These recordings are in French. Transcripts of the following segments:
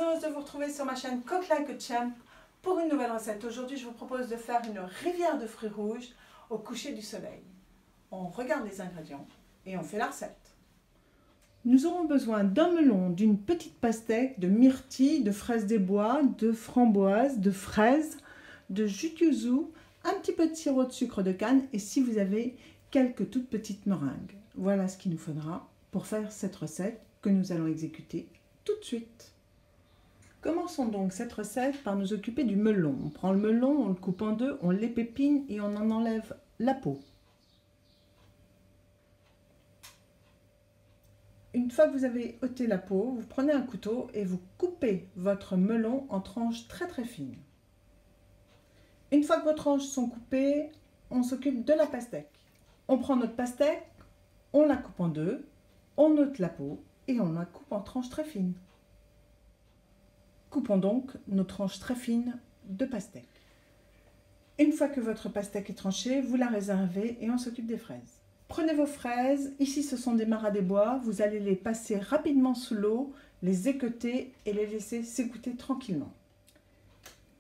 heureuse de vous retrouver sur ma chaîne Cook Like a Champ pour une nouvelle recette. Aujourd'hui, je vous propose de faire une rivière de fruits rouges au coucher du soleil. On regarde les ingrédients et on fait la recette. Nous aurons besoin d'un melon, d'une petite pastèque, de myrtilles, de fraises des bois, de framboises, de fraises, de jus de yuzu, un petit peu de sirop de sucre de canne et si vous avez quelques toutes petites meringues. Voilà ce qu'il nous faudra pour faire cette recette que nous allons exécuter tout de suite. Commençons donc cette recette par nous occuper du melon. On prend le melon, on le coupe en deux, on l'épépine et on en enlève la peau. Une fois que vous avez ôté la peau, vous prenez un couteau et vous coupez votre melon en tranches très très fines. Une fois que vos tranches sont coupées, on s'occupe de la pastèque. On prend notre pastèque, on la coupe en deux, on ôte la peau et on la coupe en tranches très fines. Coupons donc nos tranches très fines de pastèque. Une fois que votre pastèque est tranchée, vous la réservez et on s'occupe des fraises. Prenez vos fraises, ici ce sont des maras des bois, vous allez les passer rapidement sous l'eau, les équeuter et les laisser s'égoutter tranquillement.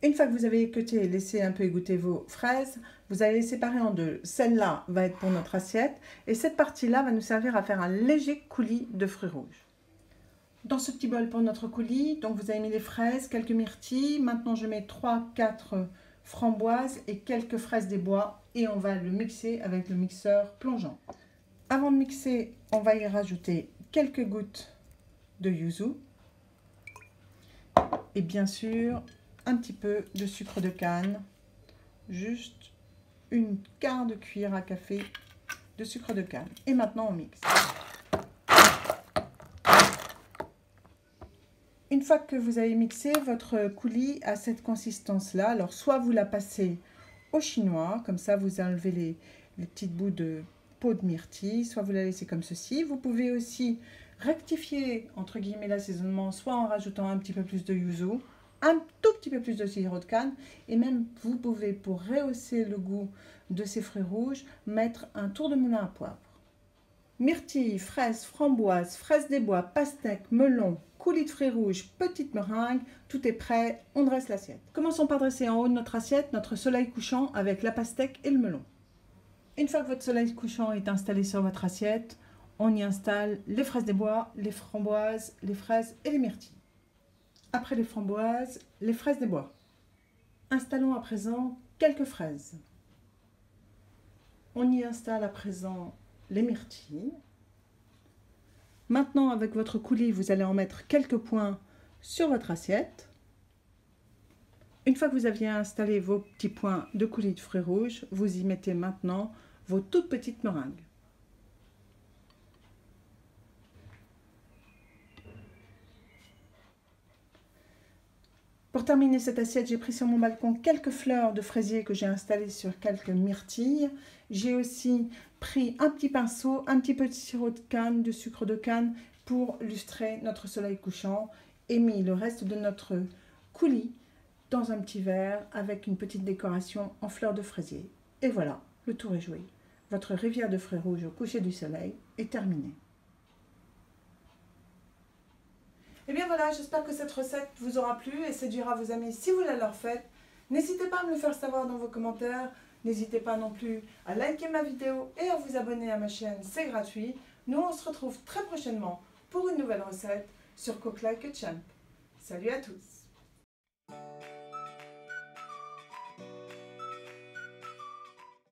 Une fois que vous avez équeuté et laissé un peu égoutter vos fraises, vous allez les séparer en deux. Celle-là va être pour notre assiette et cette partie-là va nous servir à faire un léger coulis de fruits rouges. Dans ce petit bol pour notre coulis, donc vous avez mis les fraises, quelques myrtilles, maintenant je mets 3-4 framboises et quelques fraises des bois et on va le mixer avec le mixeur plongeant. Avant de mixer, on va y rajouter quelques gouttes de yuzu et bien sûr un petit peu de sucre de canne, juste une quart de cuillère à café de sucre de canne. Et maintenant on mixe. Une fois que vous avez mixé votre coulis à cette consistance-là, alors soit vous la passez au chinois, comme ça vous enlevez les petits bouts de peau de myrtille, soit vous la laissez comme ceci. Vous pouvez aussi rectifier entre guillemets l'assaisonnement, soit en rajoutant un petit peu plus de yuzu, un tout petit peu plus de sirop de canne, et même vous pouvez, pour rehausser le goût de ces fruits rouges, mettre un tour de moulin à poivre. Myrtilles, fraises, framboises, fraises des bois, pastèque, melon, coulis de fruits rouges, petite meringue, tout est prêt, on dresse l'assiette. Commençons par dresser en haut de notre assiette notre soleil couchant avec la pastèque et le melon. Une fois que votre soleil couchant est installé sur votre assiette, on y installe les fraises des bois, les framboises, les fraises et les myrtilles. Après les framboises, les fraises des bois. Installons à présent quelques fraises. On y installe à présent les myrtilles. Maintenant, avec votre coulis, vous allez en mettre quelques points sur votre assiette. Une fois que vous aviez installé vos petits points de coulis de fruits rouges, vous y mettez maintenant vos toutes petites meringues. Pour terminer cette assiette, j'ai pris sur mon balcon quelques fleurs de fraisier que j'ai installées sur quelques myrtilles. J'ai aussi pris un petit pinceau, un petit peu de sirop de canne, de sucre de canne pour lustrer notre soleil couchant et mis le reste de notre coulis dans un petit verre avec une petite décoration en fleurs de fraisier. Et voilà, le tour est joué. Votre rivière de fruits rouges au coucher du soleil est terminée. Et bien voilà, j'espère que cette recette vous aura plu et séduira vos amis si vous la leur faites. N'hésitez pas à me le faire savoir dans vos commentaires. N'hésitez pas non plus à liker ma vidéo et à vous abonner à ma chaîne, c'est gratuit. Nous, on se retrouve très prochainement pour une nouvelle recette sur Cook Like a Champ. Salut à tous!